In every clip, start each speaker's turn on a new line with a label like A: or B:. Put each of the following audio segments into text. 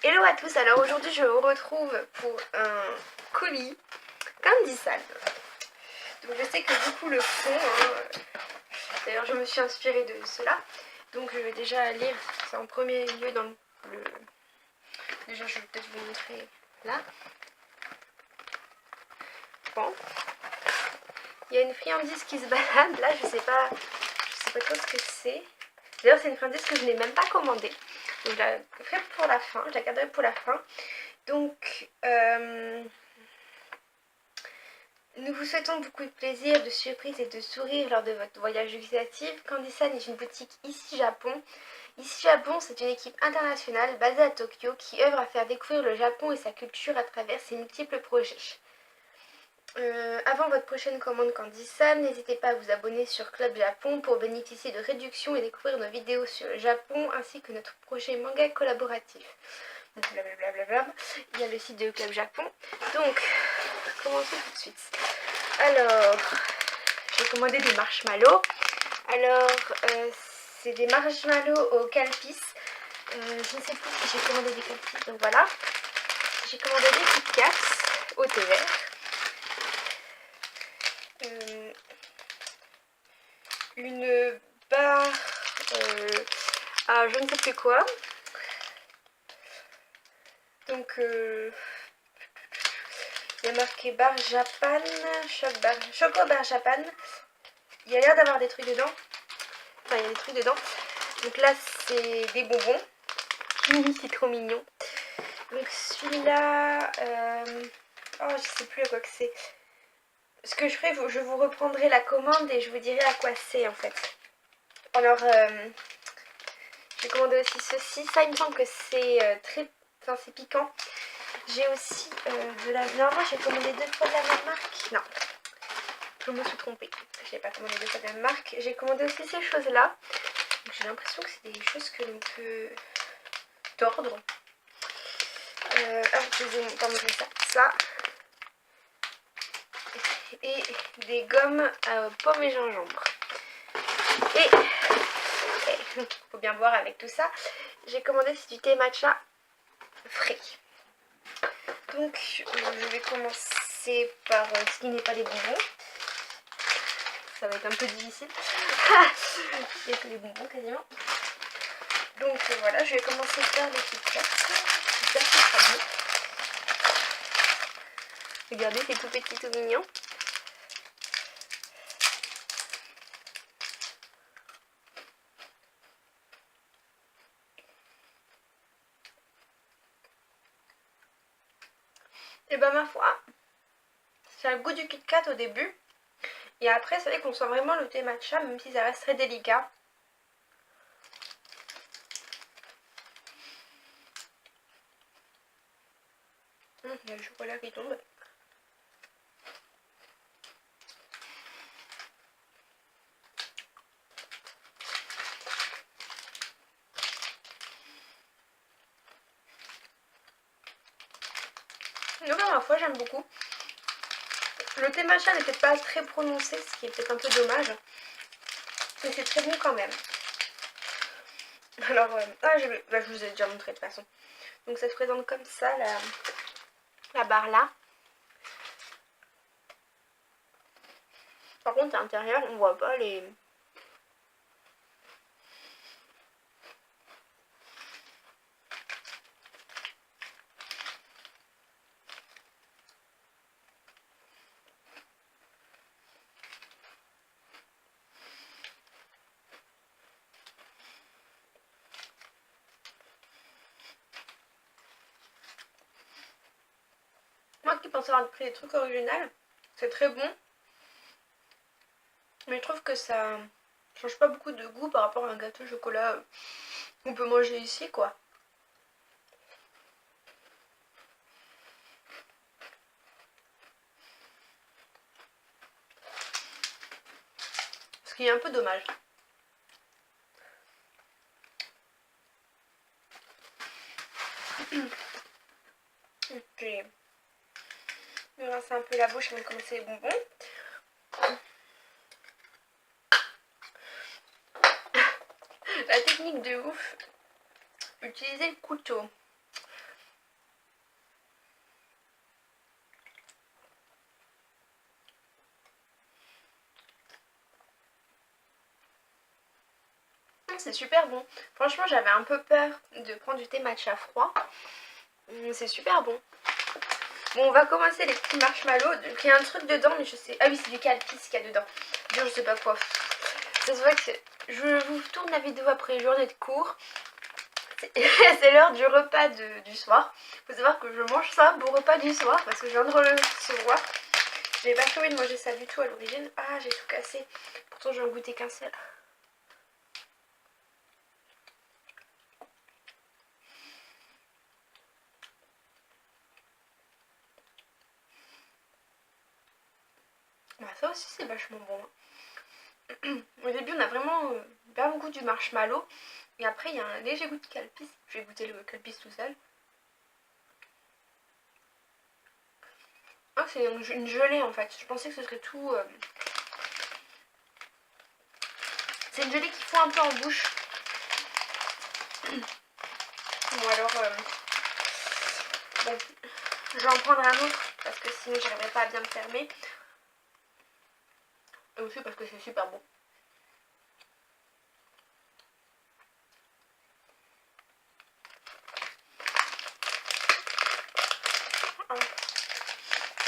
A: Hello à tous, alors aujourd'hui je vous retrouve pour un colis Candy San. Donc je sais que beaucoup le font, d'ailleurs je me suis inspirée de cela. Donc je vais déjà lire ça en premier lieu dans le... Déjà je vais peut-être vous montrer là. Bon. Il y a une friandise qui se balade, là je sais pas trop ce que c'est. D'ailleurs c'est une friandise que je n'ai même pas commandée. Donc je la ferai pour la fin, je la garderai pour la fin. Donc nous vous souhaitons beaucoup de plaisir, de surprise et de sourire lors de votre voyage gustatif. Candy San est une boutique ici Japon. Ici Japon, c'est une équipe internationale basée à Tokyo qui œuvre à faire découvrir le Japon et sa culture à travers ses multiples projets. Avant votre prochaine commande Candy San, n'hésitez pas à vous abonner sur Club Japon pour bénéficier de réductions et découvrir nos vidéos sur le Japon ainsi que notre projet manga collaboratif. Blablabla. Il y a le site de Club Japon. Donc, commençons tout de suite. Alors, j'ai commandé des marshmallows. Alors, c'est des marshmallows au calpis. Je ne sais plus si j'ai commandé des calpis, donc voilà. J'ai commandé des Kit Kats au thé vert. Une barre à je ne sais plus quoi. Donc, il y a marqué bar Japan, choco bar Japan. Il y a l'air d'avoir des trucs dedans. Enfin, il y a des trucs dedans. Donc là, c'est des bonbons. C'est trop mignon. Donc celui-là, oh, je sais plus à quoi que c'est. Ce que je ferai, je vous reprendrai la commande et je vous dirai à quoi c'est en fait. Alors, j'ai commandé aussi ceci. Ça, il me semble que c'est très... Enfin, c'est piquant. J'ai aussi de la... Normalement, j'ai commandé 2 fois de la même marque. Non, je me suis trompée. Je n'ai pas commandé 2 fois de la même marque. J'ai commandé aussi ces choses-là. J'ai l'impression que c'est des choses que l'on peut tordre. Je vais vous montrer ça. Ça. Et des gommes à pomme et gingembre. Et faut bien boire avec tout ça. J'ai commandé du thé matcha frais. Donc je vais commencer par ce qui n'est pas des bonbons. Ça va être un peu difficile. Il n'y a que les bonbons quasiment. Donc voilà, je vais commencer par les Kit Kats. J'espère que ce sera bon. Regardez, c'est tout petit, tout mignon. Et bah ma foi, ça a le goût du Kit Kat au début. Et après, c'est vrai qu'on sent vraiment le thé matcha, même si ça reste très délicat. Il y a le chocolat qui tombe. Donc à ma foi, j'aime beaucoup. Le thé matcha n'est peut-être pas très prononcé, ce qui est peut-être un peu dommage. Mais c'est très bon quand même. Alors, je vous ai déjà montré de toute façon. Donc ça se présente comme ça, la barre là. Par contre, à l'intérieur, on voit pas les... Moi qui pensais avoir pris des trucs originaux, c'est très bon. Mais je trouve que ça change pas beaucoup de goût par rapport à un gâteau au chocolat qu'on peut manger ici, quoi. Ce qui est un peu dommage. J'ai rincé un peu la bouche avant de commencer les bonbons. La technique de ouf, utiliser le couteau. C'est super bon. Franchement, j'avais un peu peur de prendre du thé matcha froid. C'est super bon. Bon, on va commencer les petits marshmallows. Donc, il y a un truc dedans, mais je sais... Ah oui, c'est du Calpis qu'il y a dedans. Je sais pas quoi. C'est vrai que je vous tourne la vidéo après une journée de cours. C'est l'heure du repas du soir. Faut savoir que je mange ça pour repas du soir parce que je viens de le recevoir. J'avais pas prévu de manger ça du tout à l'origine. Ah, j'ai tout cassé. Pourtant, j'en goûtais qu'un seul. Bah, ça aussi, c'est vachement bon. Au début, on a vraiment bien le goût du marshmallow. Et après, il y a un léger goût de Calpis. Je vais goûter le Calpis tout seul. Ah, c'est une gelée en fait. Je pensais que ce serait tout... C'est une gelée qui fond un peu en bouche. Bon alors... Bon, je vais en prendre un autre parce que sinon j'arriverai pas à bien me fermer. Et aussi parce que c'est super bon.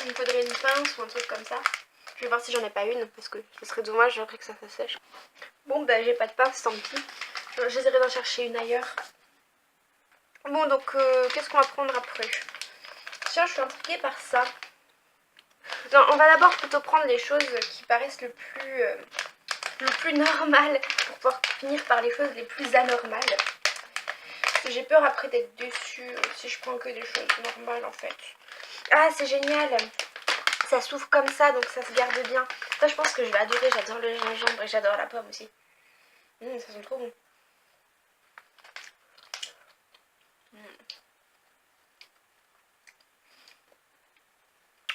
A: Il me faudrait une pince ou un truc comme ça. Je vais voir si j'en ai pas une parce que ce serait dommage après que ça sèche. Bon bah j'ai pas de pince, tant pis. J'essaierai d'en chercher une ailleurs. Bon donc qu'est-ce qu'on va prendre après? Tiens, je suis intriguée par ça. Non, on va d'abord plutôt prendre les choses qui paraissent le plus normal pour pouvoir finir par les choses les plus anormales. Parce que j'ai peur après d'être déçue si je prends que des choses normales en fait. Ah, c'est génial! Ça s'ouvre comme ça, donc ça se garde bien. Ça, je pense que je vais adorer. J'adore le gingembre et j'adore la pomme aussi. Ça sent trop bon.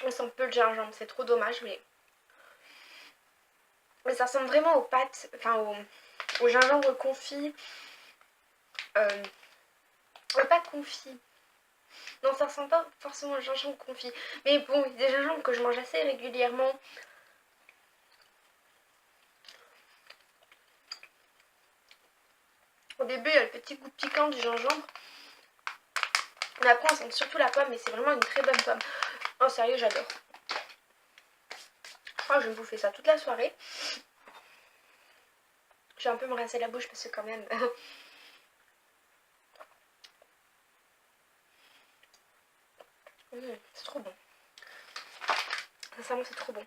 A: On sent peu le gingembre, c'est trop dommage, mais ça ressemble vraiment aux pâtes, enfin au gingembre confit. Pas confit. Non, ça ressemble pas forcément au gingembre confit. Mais bon, il y a des gingembre que je mange assez régulièrement. Au début, il y a le petit goût piquant du gingembre. Mais après, on sent surtout la pomme, et c'est vraiment une très bonne pomme. Oh, sérieux, j'adore. Je crois que je vais me bouffer ça toute la soirée. Je vais un peu me rincer la bouche parce que quand même... c'est trop bon. Sincèrement, c'est trop bon.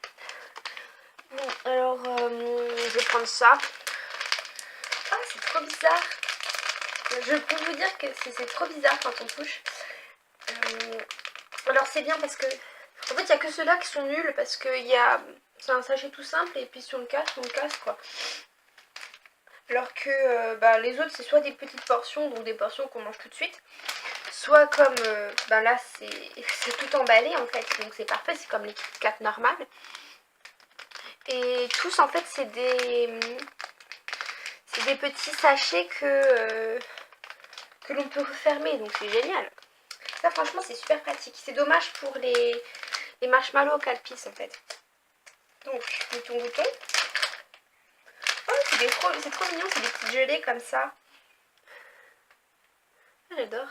A: Bon, alors, je vais prendre ça. Ah, c'est trop bizarre. Je peux vous dire que c'est trop bizarre quand on touche. Alors, c'est bien parce que... En fait, il n'y a que ceux-là qui sont nuls parce que c'est un sachet tout simple et puis si on le casse quoi. Alors que les autres, c'est soit des petites portions, donc des portions qu'on mange tout de suite, soit comme là, c'est tout emballé en fait, donc c'est parfait, c'est comme les Kit Kat normales. Et tous, en fait, c'est des petits sachets que l'on peut refermer, donc c'est génial. Ça, franchement, c'est super pratique. C'est dommage pour les marshmallows Calpis, en fait. Donc, bouton. Oh, c'est trop mignon, c'est des petites gelées comme ça. J'adore.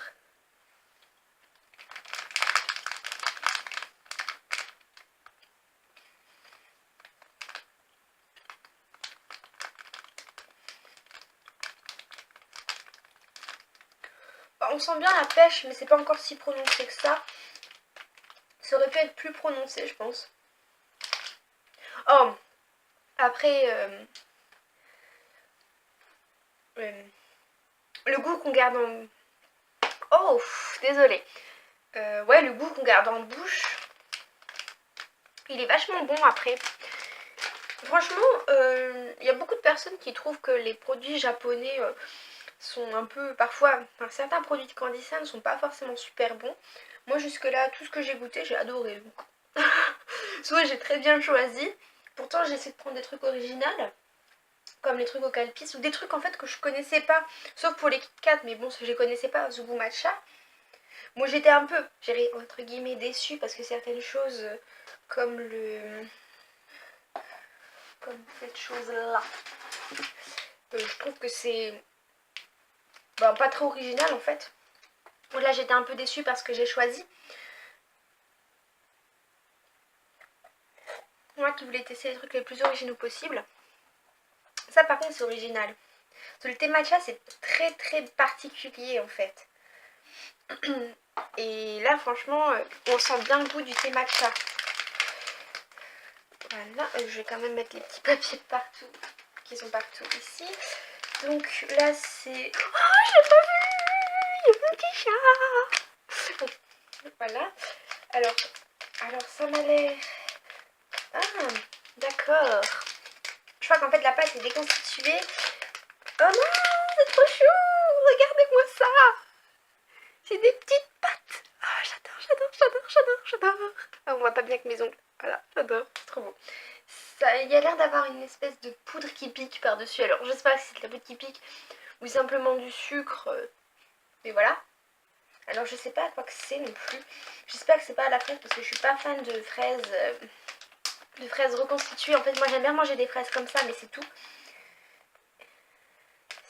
A: On sent bien la pêche, mais c'est pas encore si prononcé que ça. Ça aurait pu être plus prononcé, je pense. Oh, après, le goût qu'on garde en... Oh, désolée. Ouais, le goût qu'on garde en bouche, il est vachement bon après. Franchement, il y a beaucoup de personnes qui trouvent que les produits japonais sont un peu... Parfois, certains produits de Candysan ne sont pas forcément super bons. Moi, jusque-là, tout ce que j'ai goûté, j'ai adoré. Soit j'ai très bien choisi. Pourtant, j'essaie de prendre des trucs originaux, comme les trucs au Calpis, ou des trucs en fait que je connaissais pas, sauf pour les Kit Kat, mais bon, je les connaissais pas, Zubu Matcha. Moi, j'étais un peu, entre guillemets, déçue parce que certaines choses, comme cette chose-là, Je trouve que c'est bah, pas très original en fait. Là j'étais un peu déçue parce que j'ai choisi. Moi qui voulais tester les trucs les plus originaux possibles. Ça par contre c'est original. Parce que le thé matcha c'est très très particulier en fait. Et là franchement on sent bien le goût du thé matcha. Voilà, je vais quand même mettre les petits papiers partout, qui sont partout ici. Donc là c'est... Oh je l'ai pas vu, il y a mon petit chat. Voilà, alors ça m'a l'air... Ah d'accord. Je crois qu'en fait la pâte est déconstituée. Oh non, c'est trop chou, regardez-moi ça. C'est des petites pâtes. Oh j'adore. Ah, on voit pas bien avec mes ongles. Voilà, j'adore, c'est trop beau. Ça, il y a l'air d'avoir une espèce de poudre qui pique par-dessus. Alors je sais pas si c'est de la poudre qui pique ou simplement du sucre. Mais voilà. Alors je sais pas à quoi que c'est non plus. J'espère que c'est pas à la fraise parce que je suis pas fan de fraises reconstituées. En fait moi j'aime bien manger des fraises comme ça mais c'est tout.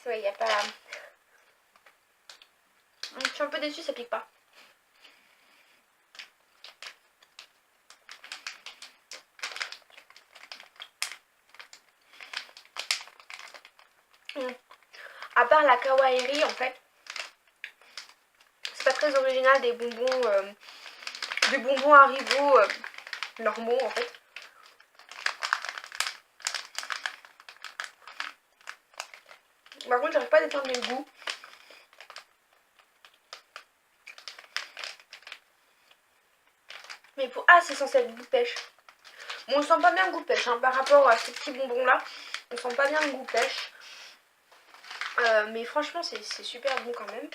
A: C'est vrai, il n'y a pas... Je suis un peu déçue, ça pique pas. À part la kawaii en fait, c'est pas très original des bonbons Haribo normaux en fait. Par contre j'arrive pas à déterminer le goût. Mais pour... Ah c'est censé être goût pêche. Bon on sent pas bien le goût pêche hein, par rapport à ces petits bonbons là. On sent pas bien le goût pêche. Mais franchement c'est super bon quand même.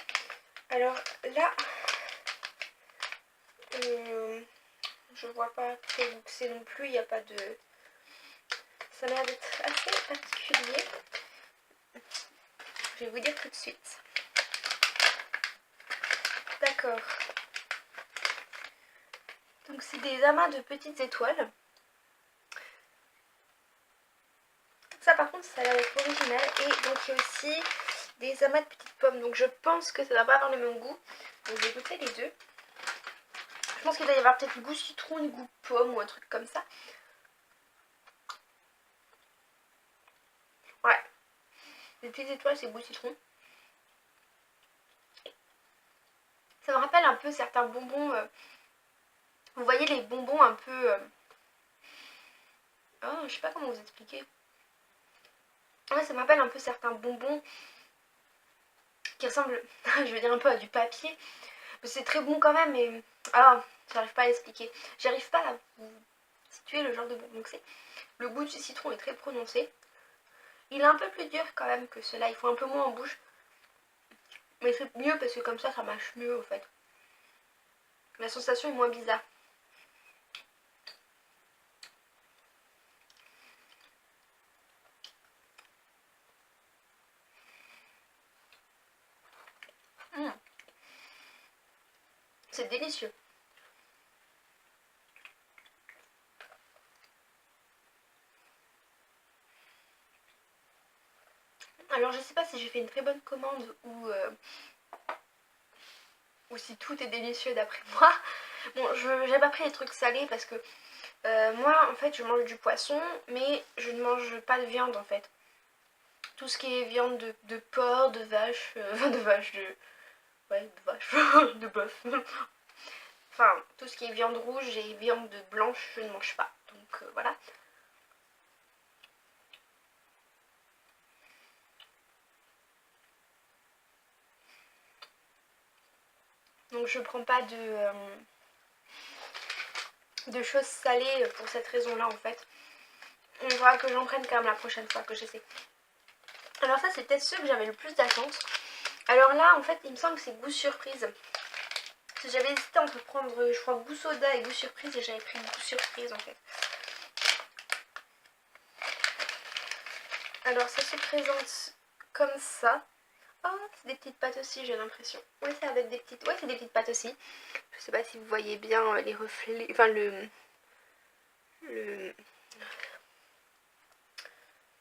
A: Alors là... je vois pas quel goût c'est non plus. Il n'y a pas de... Ça m'a l'air d'être assez particulier. Je vais vous dire tout de suite. D'accord. Donc c'est des amas de petites étoiles. Ça par contre ça a l'air d'être original. Et donc il y a aussi des amas de petites pommes. Donc je pense que ça ne va pas avoir le même goût. Donc je vais goûter les deux. Je pense qu'il va y avoir peut-être le goût citron, le goût pomme ou un truc comme ça. Ouais. Les petites étoiles c'est goût citron. Ça me rappelle un peu certains bonbons. Vous voyez les bonbons un peu... Oh, je sais pas comment vous expliquer. Ouais, ça me rappelle un peu certains bonbons qui ressemblent, je veux dire, un peu à du papier. Mais c'est très bon quand même, mais... Ah, j'arrive pas à expliquer. J'arrive pas à vous situer le genre de bonbon que c'est. Le goût du citron est très prononcé. Il est un peu plus dur quand même que ceux-là. Il faut un peu moins en bouche. Mais c'est mieux parce que comme ça mâche mieux, en fait. La sensation est moins bizarre. C'est délicieux. Alors je sais pas si j'ai fait une très bonne commande ou si tout est délicieux d'après moi. Bon, j'ai pas pris les trucs salés parce que moi en fait je mange du poisson mais je ne mange pas de viande en fait. Tout ce qui est viande de porc, de vache, ouais, de vache, de bœuf. Enfin, tout ce qui est viande rouge et viande blanche, je ne mange pas. Donc voilà. Donc je prends pas de choses salées pour cette raison-là en fait. On verra que j'en prenne quand même la prochaine fois que j'essaie. Alors ça c'est peut-être ceux que j'avais le plus d'attente. Alors là en fait il me semble que c'est goût surprise. Parce que j'avais hésité entre prendre je crois goût soda et goût surprise et j'avais pris goût surprise en fait. Alors ça se présente comme ça. Oh c'est des petites pâtes aussi j'ai l'impression. Ouais c'est avec des petites. Ouais c'est des petites pâtes aussi. Je sais pas si vous voyez bien les reflets. Enfin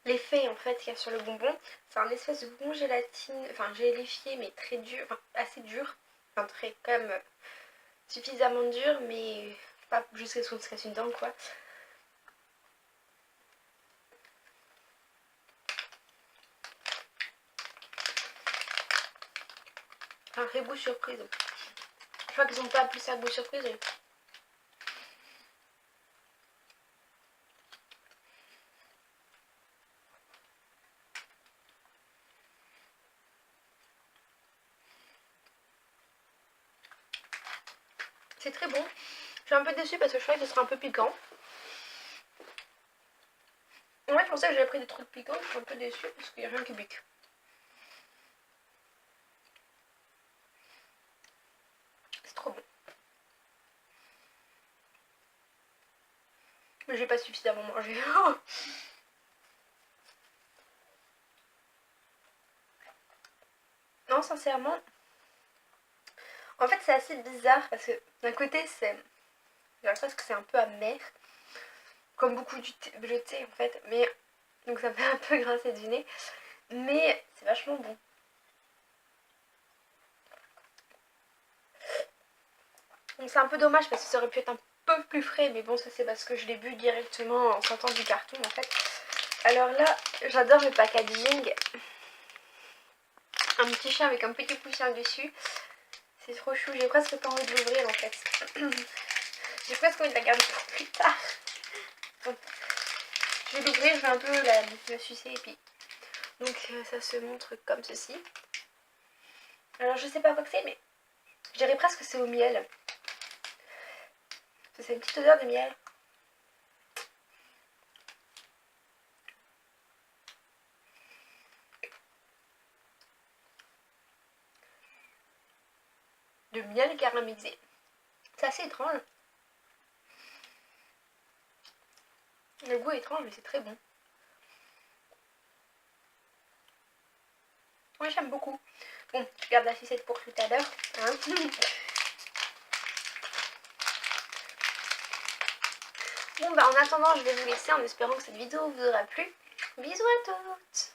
A: l'effet en fait qu'il y a sur le bonbon. C'est un espèce de bonbon gélatine, enfin gélifié mais très dur, enfin assez dur, enfin très quand même suffisamment dur mais pas jusqu'à ce qu'on se casse une dent quoi. Un vrai goût surprise. Je crois qu'ils ont pas appelé ça goût surprise. Mais... c'est très bon. Je suis un peu déçue parce que je croyais que ce serait un peu piquant. Ouais, je pensais que j'avais pris des trucs piquants, je suis un peu déçue parce qu'il n'y a rien qui pique. C'est trop bon. Mais j'ai pas suffisamment mangé. Non, sincèrement. En fait, c'est assez bizarre parce que d'un côté, c'est. J'ai l'impression que c'est un peu amer. Comme beaucoup du thé, le thé en fait. Mais. Donc ça me fait un peu grincer du nez. Mais c'est vachement bon. Donc c'est un peu dommage parce que ça aurait pu être un peu plus frais. Mais bon, ça c'est parce que je l'ai bu directement en sortant du carton en fait. Alors là, j'adore le packaging. Un petit chien avec un petit poussin dessus. C'est trop chou, j'ai presque pas envie de l'ouvrir en fait. J'ai presque envie de la garder pour plus tard. Bon. Je vais l'ouvrir, je vais un peu la sucer et puis... Donc ça se montre comme ceci. Alors je sais pas quoi que c'est mais je dirais presque que c'est au miel. C'est une petite odeur de miel. De miel caramélisé. C'est assez étrange. Le goût est étrange mais c'est très bon. Moi j'aime beaucoup. Bon, je garde la sucette pour tout à l'heure. Hein. Bon bah en attendant je vais vous laisser en espérant que cette vidéo vous aura plu. Bisous à toutes.